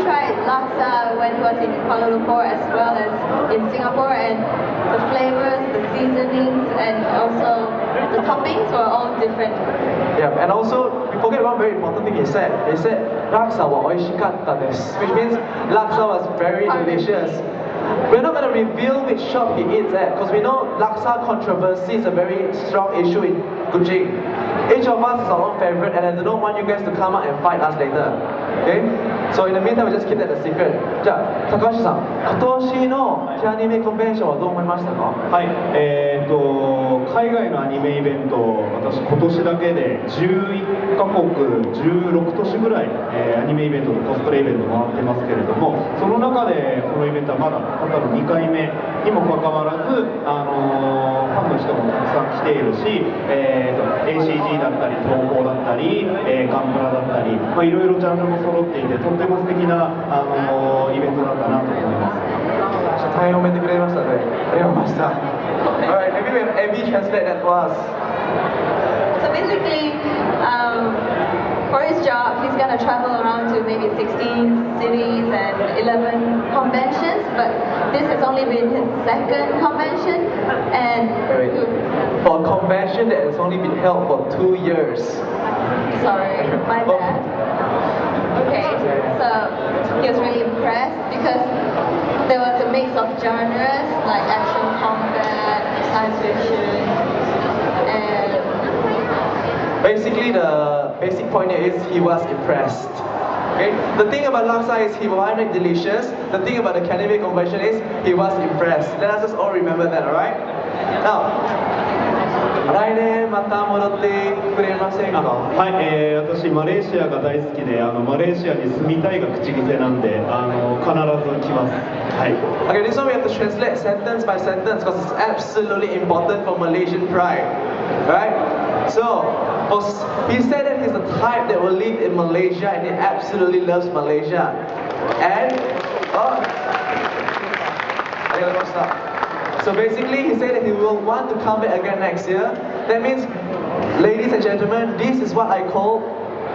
tried laksa when he was in Kuala Lumpur as well as in Singapore, and the flavors, the seasonings, and also the toppings were all different. Yeah, and also we forget one very important thing he said. He said laksa wa oishikatta desu, which means laksa was very delicious. We're not going to reveal which shop he eats at, because we know laksa controversy is a very strong issue in Kuching. Each of us is our own favorite, and I don't want you guys to come out and fight us later. Okay? So in the meantime, we just keep that a secret. じゃあ、高橋さん、今年のキアニメコンベンションはどう思いましたか？はい、海外のアニメイベント、私今年だけで11カ国16都市ぐらい、アニメイベントとコスプレイベント回ってますけれども、その中でこのイベントはまだただの2回目にもかかわらず、ファンの人もたくさん来ているし、ACG だったり東宝だったり、ガンプラだったり、いろいろジャンルも揃っていて、とっても素敵なイベントだったなと思います。大変褒めてくれましたね。ありがとうございました。Alright, maybe we have Abby translate that for us. So basically, for his job, he's gonna travel around to maybe 16 cities and 11 conventions, but this has only been his second convention, and for a convention that has only been held for 2 years. Sorry, my bad. Okay, so he was really impressed because there was a mix of genres like action, combat, science fiction, and basically the basic point here is he was impressed. Okay? The thing about laksa is he wanted it delicious. The thing about the Canada convention is he was impressed. Let us just all remember that, alright? Now, 来年また戻ってくれませんか？はい、私マレーシアが大好きで、マレーシアに住みたいが口癖なんで、必ず来ます。はい。Okay, this one we have to translate sentence by sentence because it's absolutely important for Malaysian pride, right? So, he said that he's the type that will live in Malaysia and he absolutely loves Malaysia. And so basically, he said that he will want to come back again next year. That means, ladies and gentlemen, this is what I call,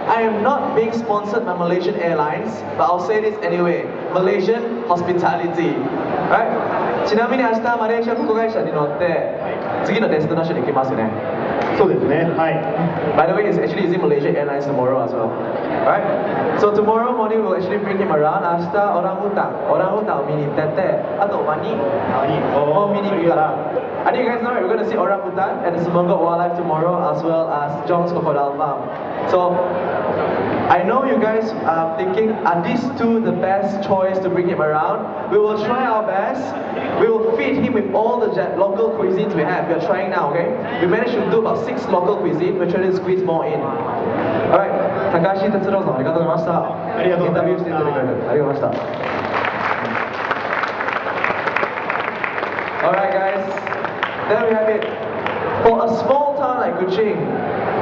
I am not being sponsored by Malaysian Airlines, but I'll say this anyway, Malaysian hospitality. Right? ちなみに明日マレーシア航空会社に乗って次のデスティネーションに行きますよね。そうですね。はい。By the way, he's actually using Malaysian Airlines tomorrow as well. Right? So tomorrow morning we'll actually bring him around. 明日オランウータンを見に行ってて、あとワニを見に行くから。I think you guys know it, we're going to see orangutan at the Semangat Wildlife tomorrow as well as John's Crocodile Farm. So I know you guys are thinking, are these two the best choice to bring him around? We will try our best. We will feed him with all the local cuisines we have. We are trying now, okay? We managed to do about 6 local cuisines. We're trying to squeeze more in. Alright, Takashi Tetsuroさん、ありがとうございました。インタビューしていただきありがとうございました。Alright guys, there we have it. For a small town like Kuching,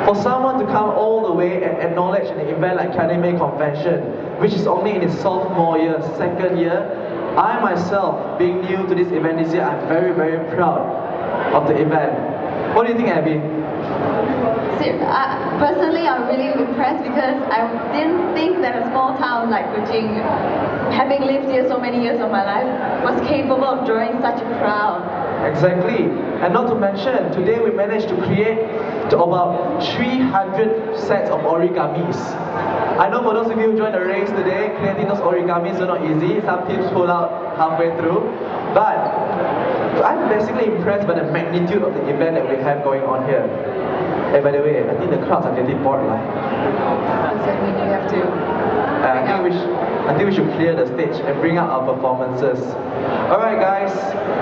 for someone to come all the way and acknowledge an event like Kanime Convention, which is only in its sophomore year, second year, I myself, being new to this event this year, I'm very, very proud of the event. What do you think, Abby? Personally, I'm really impressed because I didn't think that a small town like Kuching, having lived here so many years of my life, was capable of drawing such a crowd. Exactly. And not to mention, today we managed to create about 300 sets of origamis. I know for those of you who joined the race today, creating those origamis are not easy. Some teams pull out halfway through. But I'm basically impressed by the magnitude of the event that we have going on here. Hey, by the way, I think the crowds are getting bored. Does that mean you have to? I think we should clear the stage and bring out our performances. Alright guys,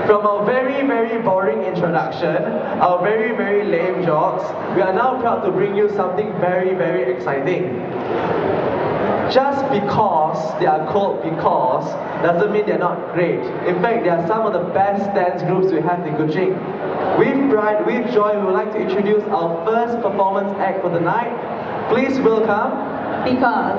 from our very, very boring introduction, our very, very lame jokes, we are now proud to bring you something very, very exciting. Just because they are called because doesn't mean they're not great. In fact, they are some of the best dance groups we have in Kuching. With pride, with joy, we would like to introduce our first performance act for the night. Please welcome Because.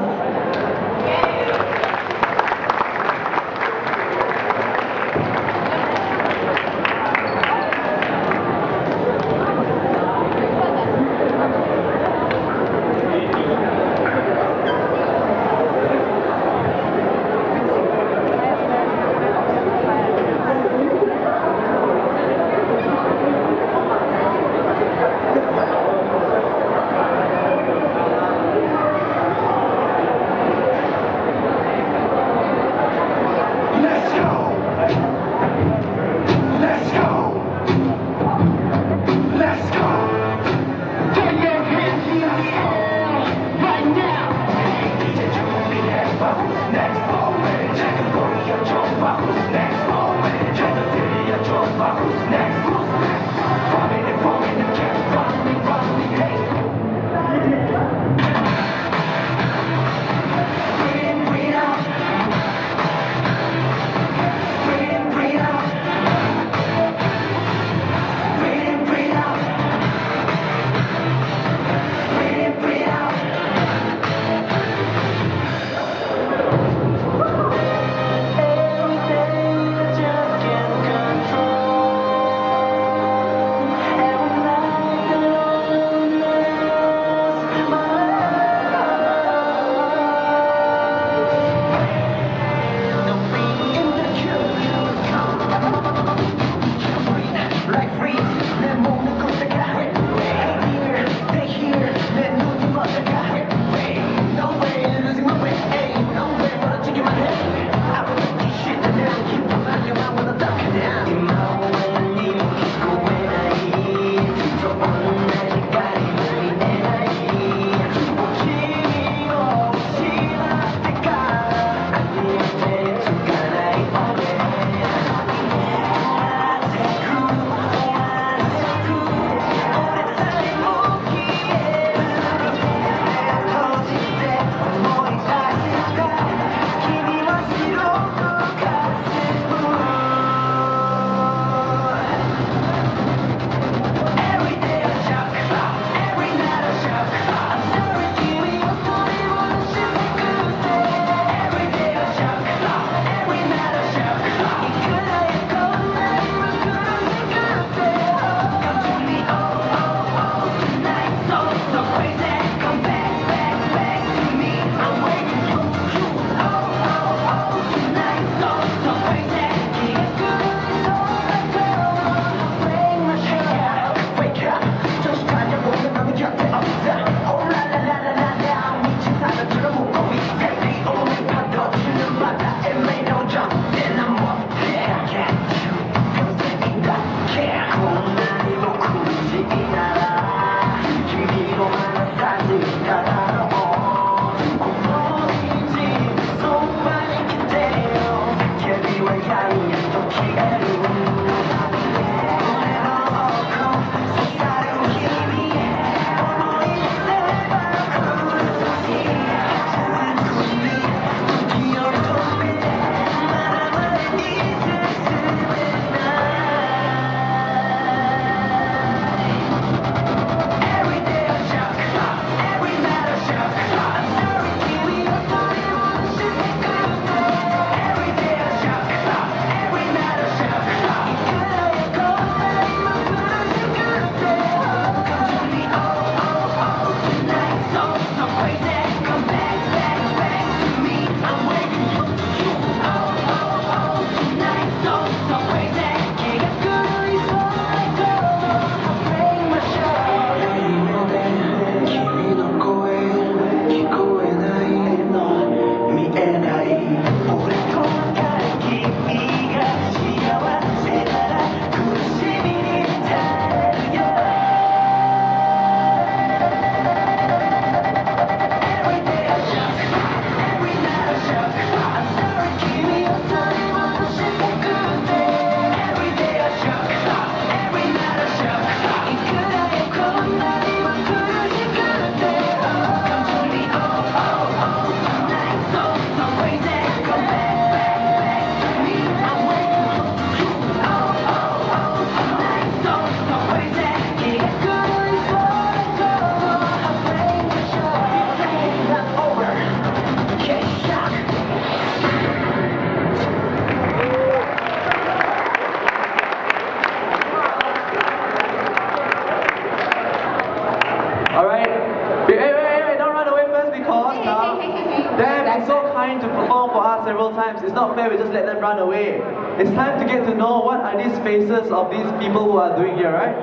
times. It's not fair we just let them run away. It's time to get to know what are these faces of these people who are doing here, right?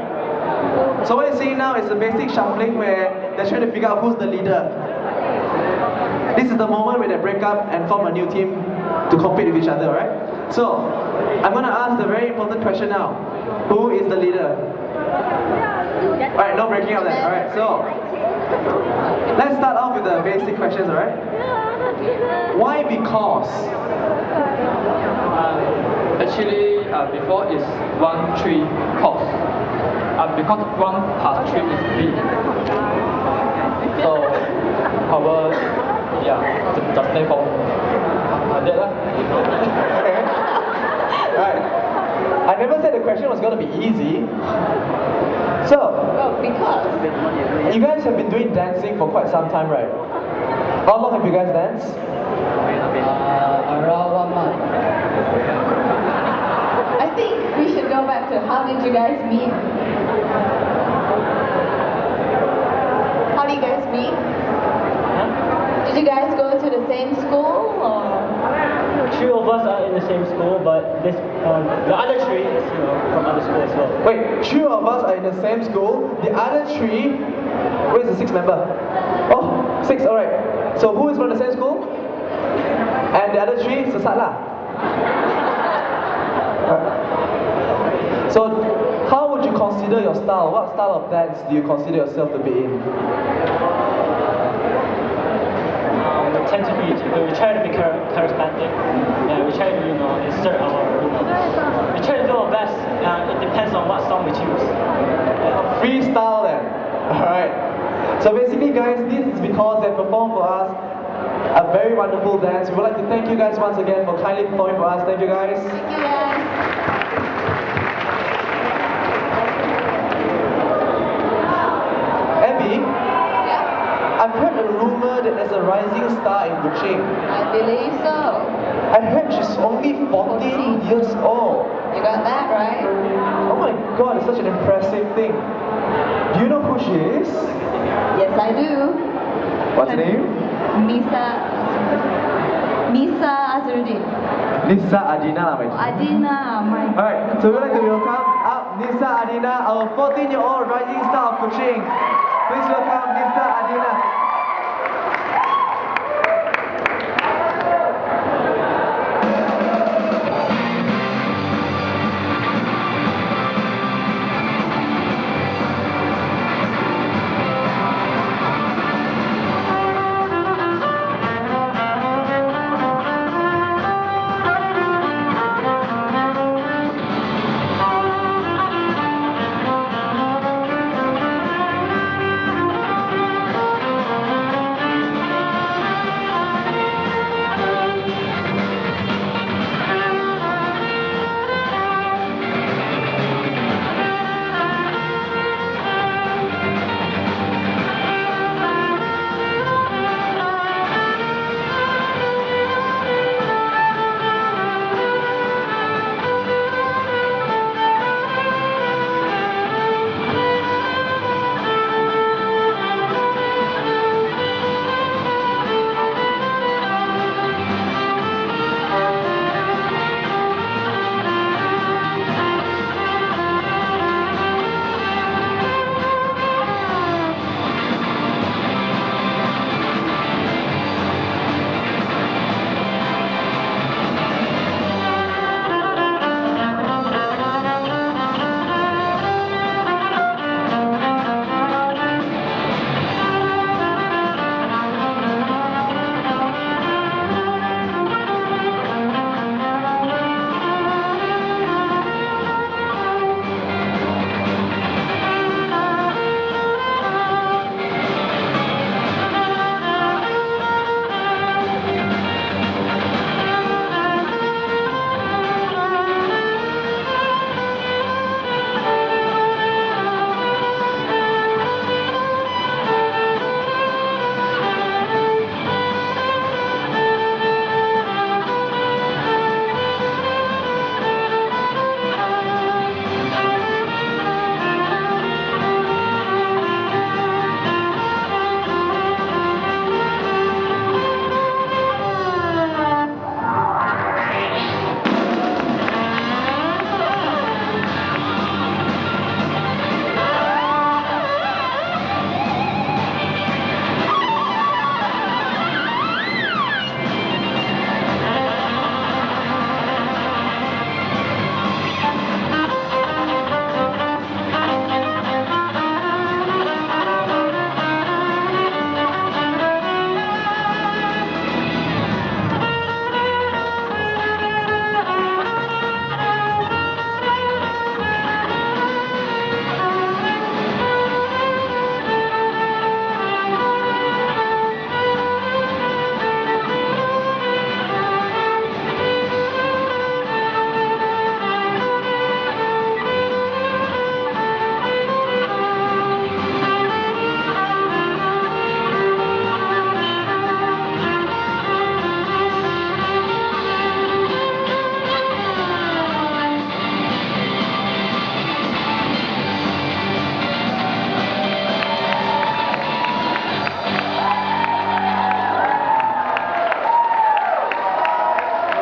So what you're seeing now is a basic shuffling where they're trying to figure out who's the leader. This is the moment where they break up and form a new team to compete with each other, right? So, I'm going to ask the very important question now. Who is the leader? Alright, no breaking up then. Alright, so let's start off with the basic questions, alright? Why because? Actually, before is 1, 3 cos. Because 1 plus 3 is B. So, however, yeah, just name for that lah. Okay. Alright. I never said the question was going to be easy. So, Because you guys have been doing dancing for quite some time, right? How long have you guys danced? Around 1 month. I think we should go back to how did you guys meet? How do you guys meet? Did you guys go to the same school or? 3 of us are in the same school, but the other 3 is from other school as well. Wait, 3 of us are in the same school. The other 3, where's the 6th member? Oh, 6, alright. So who is from the same school? And the other 3, sesat lah. So, how would you consider your style? What style of dance do you consider yourself to be in? We try to be charismatic. Yeah, we try to insert our. We try to do our best. It depends on what song we choose. Freestyle then. Alright. So basically guys, this is because they performed for us a very wonderful dance. We would like to thank you guys once again for kindly performing for us. Thank you guys. Thank you guys. Abby, Yeah, I've heard a rumor that there's a rising star in Kuching. I believe so. I heard she's only 14 years old. You got that right? Oh my god, it's such an impressive thing. Do you know who she is? Yes, I do. What's her name? Nisa Azruddin. Nisa Adina lah, my Adina, my. Alright, so we'd like to welcome up Nisa Adina, our 14-year-old rising star of Kuching. Please welcome Nisa Adina.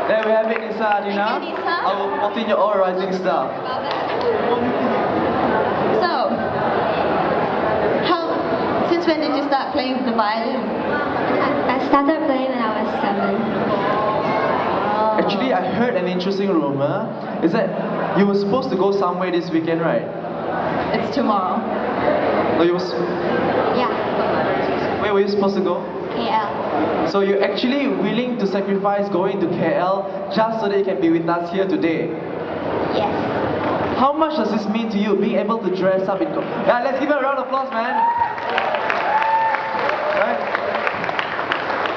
There we have it, Nisa Adina, Thank you, Nisa. our 14-year-old rising star. About that. So, since when did you start playing the violin? I started playing when I was 7. Actually, I heard an interesting rumor, is that you were supposed to go somewhere this weekend, right? It's tomorrow. No, you was, Yeah, where were you supposed to go? KL. So you're actually willing to sacrifice going to KL just so that you can be with us here today? Yes. How much does this mean to you, being able to dress up in... Yeah, let's give it a round of applause, man! Right?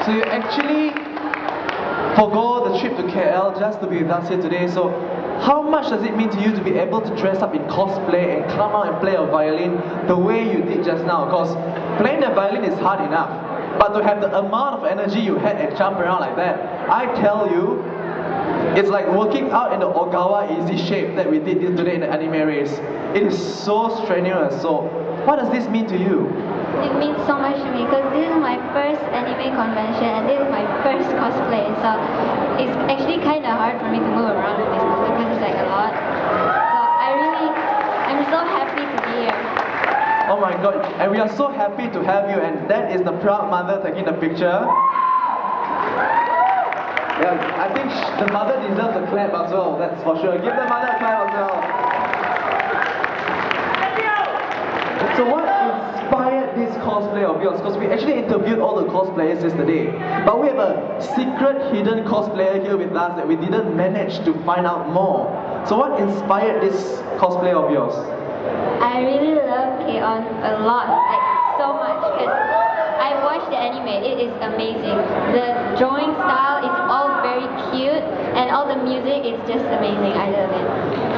So you actually forgo the trip to KL just to be with us here today. So how much does it mean to you to be able to dress up in cosplay and come out and play a violin the way you did just now? Because playing the violin is hard enough, but to have the amount of energy you had and jump around like that, I tell you, it's like working out in the Ogawa easy shape that we did today in the anime race. It is so strenuous. So what does this mean to you? It means so much to me because this is my first anime convention and this is my first cosplay. So it's actually kind of hard for me to move around with this cosplay because it's like a lot. So I'm so happy to be here. Oh my god, and we are so happy to have you, and that is the proud mother taking the picture. Yeah, I think the mother deserves a clap as well, that's for sure. Give the mother a clap as well. So what inspired this cosplay of yours? Because we actually interviewed all the cosplayers yesterday, but we have a secret hidden cosplayer here with us that we didn't manage to find out more. So what inspired this cosplay of yours? I really love Kyan a lot, like so much, because I watched the anime. It is amazing. The drawing style is all very cute, and all the music is just amazing. I love it.